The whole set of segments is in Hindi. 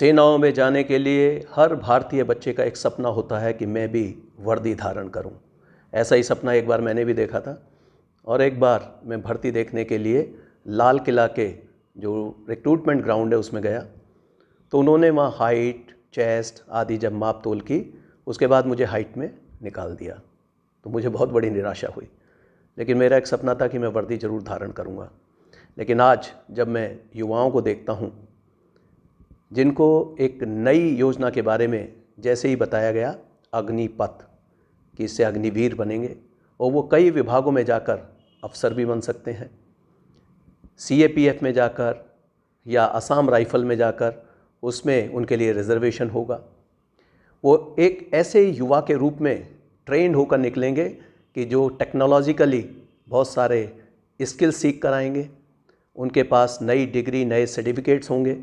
सेनाओं में जाने के लिए हर भारतीय बच्चे का एक सपना होता है कि मैं भी वर्दी धारण करूं। ऐसा ही सपना एक बार मैंने भी देखा था और एक बार मैं भर्ती देखने के लिए लाल किला के जो रिक्रूटमेंट ग्राउंड है उसमें गया, तो उन्होंने वहाँ हाइट, चेस्ट आदि जब माप तोल की, उसके बाद मुझे हाइट में निकाल दिया। तो मुझे बहुत बड़ी निराशा हुई, लेकिन मेरा एक सपना था कि मैं वर्दी ज़रूर धारण करूँगा। लेकिन आज जब मैं युवाओं को देखता हूँ जिनको एक नई योजना के बारे में जैसे ही बताया गया, अग्निपथ, कि इससे अग्निवीर बनेंगे और वो कई विभागों में जाकर अफसर भी बन सकते हैं, सीएपीएफ में जाकर या असम राइफल में जाकर उसमें उनके लिए रिजर्वेशन होगा। वो एक ऐसे युवा के रूप में ट्रेंड होकर निकलेंगे कि जो टेक्नोलॉजिकली बहुत सारे स्किल सीख कर आएंगे, उनके पास नई डिग्री, नए सर्टिफिकेट्स होंगे,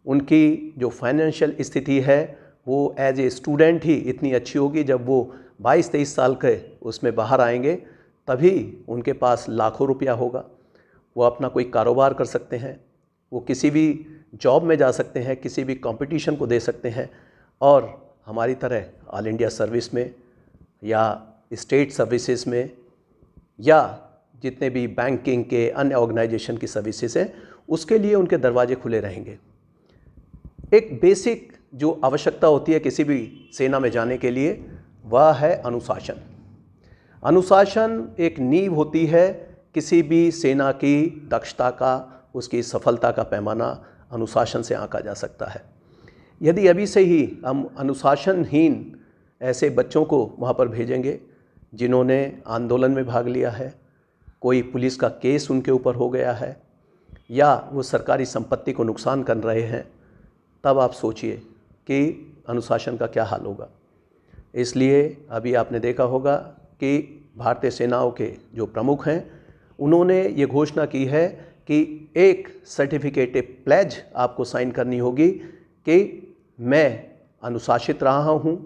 उनकी जो फाइनेंशियल स्थिति है वो एज ए स्टूडेंट ही इतनी अच्छी होगी, जब वो 22-23 साल के उसमें बाहर आएंगे तभी उनके पास लाखों रुपया होगा। वो अपना कोई कारोबार कर सकते हैं, वो किसी भी जॉब में जा सकते हैं, किसी भी कंपटीशन को दे सकते हैं और हमारी तरह ऑल इंडिया सर्विस में या स्टेट सर्विसेज में या जितने भी बैंकिंग के अन्य ऑर्गेनाइजेशन की सर्विसेज हैं उसके लिए उनके दरवाजे खुले रहेंगे। एक बेसिक जो आवश्यकता होती है किसी भी सेना में जाने के लिए वह है अनुशासन। अनुशासन एक नींव होती है किसी भी सेना की दक्षता का, उसकी सफलता का पैमाना अनुशासन से आंका जा सकता है। यदि अभी से ही हम अनुशासनहीन ऐसे बच्चों को वहाँ पर भेजेंगे जिन्होंने आंदोलन में भाग लिया है, कोई पुलिस का केस उनके ऊपर हो गया है या वो सरकारी संपत्ति को नुकसान कर रहे हैं, तब आप सोचिए कि अनुशासन का क्या हाल होगा। इसलिए अभी आपने देखा होगा कि भारतीय सेनाओं के जो प्रमुख हैं उन्होंने ये घोषणा की है कि एक सर्टिफिकेट प्लेज आपको साइन करनी होगी कि मैं अनुशासित रहा हूँ,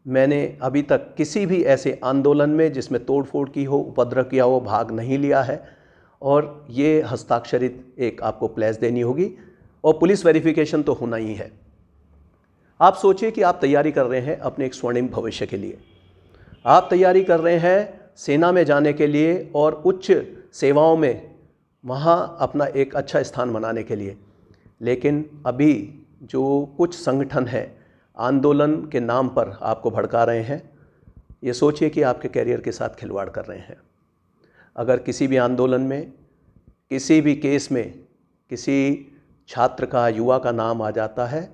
मैंने अभी तक किसी भी ऐसे आंदोलन में जिसमें तोड़फोड़ की हो, उपद्रव किया हो, भाग नहीं लिया है, और ये हस्ताक्षरित एक आपको प्लेज देनी होगी और पुलिस वेरिफिकेशन तो होना ही है। आप सोचिए कि आप तैयारी कर रहे हैं अपने एक स्वर्णिम भविष्य के लिए, आप तैयारी कर रहे हैं सेना में जाने के लिए और उच्च सेवाओं में वहाँ अपना एक अच्छा स्थान बनाने के लिए, लेकिन अभी जो कुछ संगठन हैं आंदोलन के नाम पर आपको भड़का रहे हैं, ये सोचिए कि आपके कैरियर के साथ खिलवाड़ कर रहे हैं। अगर किसी भी आंदोलन में, किसी भी केस में किसी छात्र का, युवा का नाम आ जाता है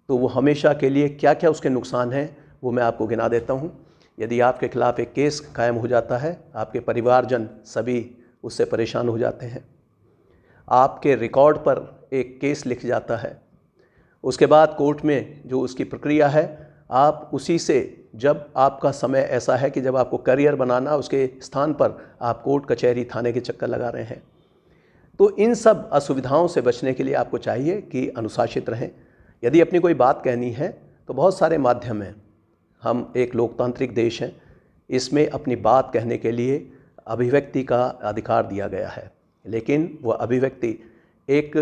तो वो हमेशा के लिए क्या क्या उसके नुकसान हैं वो मैं आपको गिना देता हूँ। यदि आपके खिलाफ़ एक केस कायम हो जाता है, आपके परिवारजन सभी उससे परेशान हो जाते हैं। आपके रिकॉर्ड पर एक केस लिख जाता है, उसके बाद कोर्ट में जो उसकी प्रक्रिया है, आप उसी से, जब आपका समय ऐसा है कि जब आपको करियर बनाना, उसके स्थान पर आप कोर्ट, कचहरी, थाने के चक्कर लगा रहे हैं। तो इन सब असुविधाओं से बचने के लिए आपको चाहिए कि अनुशासित रहें। यदि अपनी कोई बात कहनी है तो बहुत सारे माध्यम हैं, हम एक लोकतांत्रिक देश हैं, इसमें अपनी बात कहने के लिए अभिव्यक्ति का अधिकार दिया गया है, लेकिन वह अभिव्यक्ति एक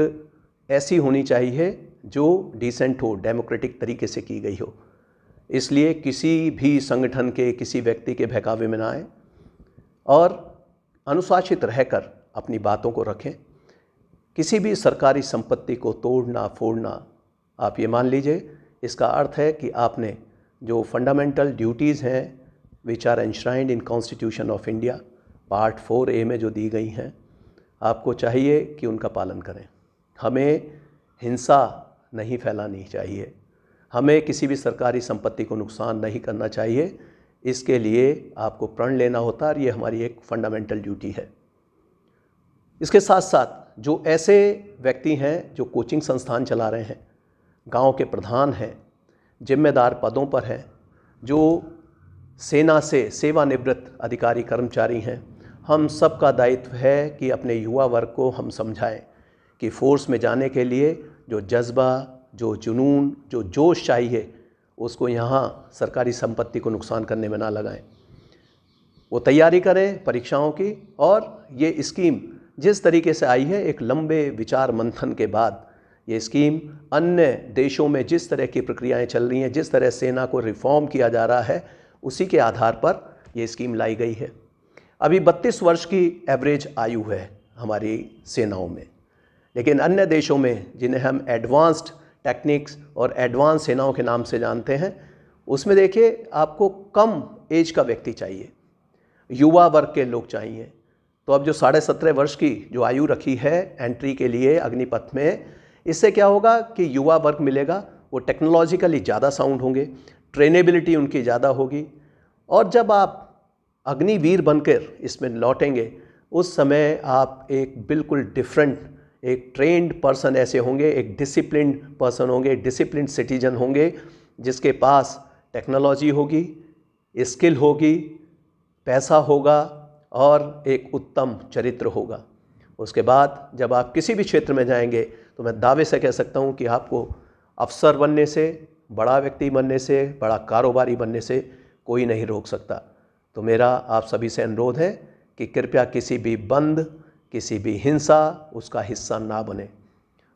ऐसी होनी चाहिए जो डिसेंट हो, डेमोक्रेटिक तरीके से की गई हो। इसलिए किसी भी संगठन के, किसी व्यक्ति के बहकावे में ना आए और अनुशासित रहकर अपनी बातों को रखें। किसी भी सरकारी संपत्ति को तोड़ना, फोड़ना, आप ये मान लीजिए इसका अर्थ है कि आपने जो फंडामेंटल ड्यूटीज़ हैं which are enshrined in constitution of India part 4A में जो दी गई हैं, आपको चाहिए कि उनका पालन करें। हमें हिंसा नहीं फैलानी चाहिए, हमें किसी भी सरकारी संपत्ति को नुकसान नहीं करना चाहिए। इसके लिए आपको प्रण लेना होता है और ये हमारी एक फंडामेंटल ड्यूटी है। इसके साथ साथ जो ऐसे व्यक्ति हैं जो कोचिंग संस्थान चला रहे हैं, गांव के प्रधान हैं, जिम्मेदार पदों पर हैं, जो सेना से सेवानिवृत्त अधिकारी कर्मचारी हैं, हम सब का दायित्व है कि अपने युवा वर्ग को हम समझाएं कि फोर्स में जाने के लिए जो जज्बा, जो जुनून, जो जोश चाहिए, उसको यहाँ सरकारी संपत्ति को नुकसान करने में ना लगाएं। वो तैयारी करें परीक्षाओं की, और ये स्कीम जिस तरीके से आई है, एक लंबे विचार मंथन के बाद ये स्कीम अन्य देशों में जिस तरह की प्रक्रियाएं चल रही हैं, जिस तरह सेना को रिफॉर्म किया जा रहा है, उसी के आधार पर ये स्कीम लाई गई है। अभी 32 वर्ष की एवरेज आयु है हमारी सेनाओं में, लेकिन अन्य देशों में जिन्हें हम एडवांस्ड टेक्निक्स और एडवांस सेनाओं के नाम से जानते हैं, उसमें देखिए आपको कम एज का व्यक्ति चाहिए, युवा वर्ग के लोग चाहिए। तो अब जो 17.5 वर्ष की जो आयु रखी है एंट्री के लिए अग्निपथ में, इससे क्या होगा कि युवा वर्ग मिलेगा, वो टेक्नोलॉजिकली ज़्यादा साउंड होंगे, ट्रेनेबिलिटी उनकी ज़्यादा होगी, और जब आप अग्निवीर बनकर इसमें लौटेंगे उस समय आप एक बिल्कुल डिफरेंट, एक ट्रेंड पर्सन ऐसे होंगे, एक डिसिप्लिन्ड पर्सन होंगे, डिसिप्लिन्ड सिटीजन होंगे, जिसके पास टेक्नोलॉजी होगी, स्किल होगी, पैसा होगा और एक उत्तम चरित्र होगा। उसके बाद जब आप किसी भी क्षेत्र में जाएंगे तो मैं दावे से कह सकता हूँ कि आपको अफसर बनने से, बड़ा व्यक्ति बनने से, बड़ा कारोबारी बनने से कोई नहीं रोक सकता। तो मेरा आप सभी से अनुरोध है कि कृपया किसी भी बंद, किसी भी हिंसा उसका हिस्सा ना बने,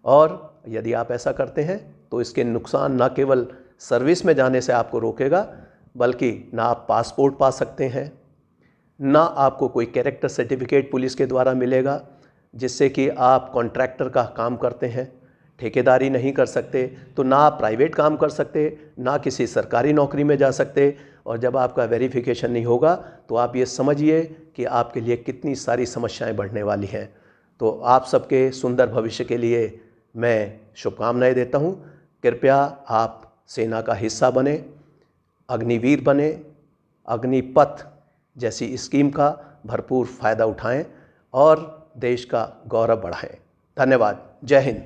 और यदि आप ऐसा करते हैं तो इसके नुकसान न केवल सर्विस में जाने से आपको रोकेगा, बल्कि ना आप पासपोर्ट पा सकते हैं, ना आपको कोई कैरेक्टर सर्टिफिकेट पुलिस के द्वारा मिलेगा जिससे कि आप कॉन्ट्रैक्टर का काम करते हैं, ठेकेदारी नहीं कर सकते, तो ना आप प्राइवेट काम कर सकते, ना किसी सरकारी नौकरी में जा सकते, और जब आपका वेरिफिकेशन नहीं होगा तो आप ये समझिए कि आपके लिए कितनी सारी समस्याएं बढ़ने वाली हैं। तो आप सबके सुंदर भविष्य के लिए मैं शुभकामनाएं देता हूं। कृपया आप सेना का हिस्सा बने, अग्निवीर बने, अग्निपथ जैसी स्कीम का भरपूर फ़ायदा उठाएं और देश का गौरव बढ़ाएं। धन्यवाद। जय हिंद।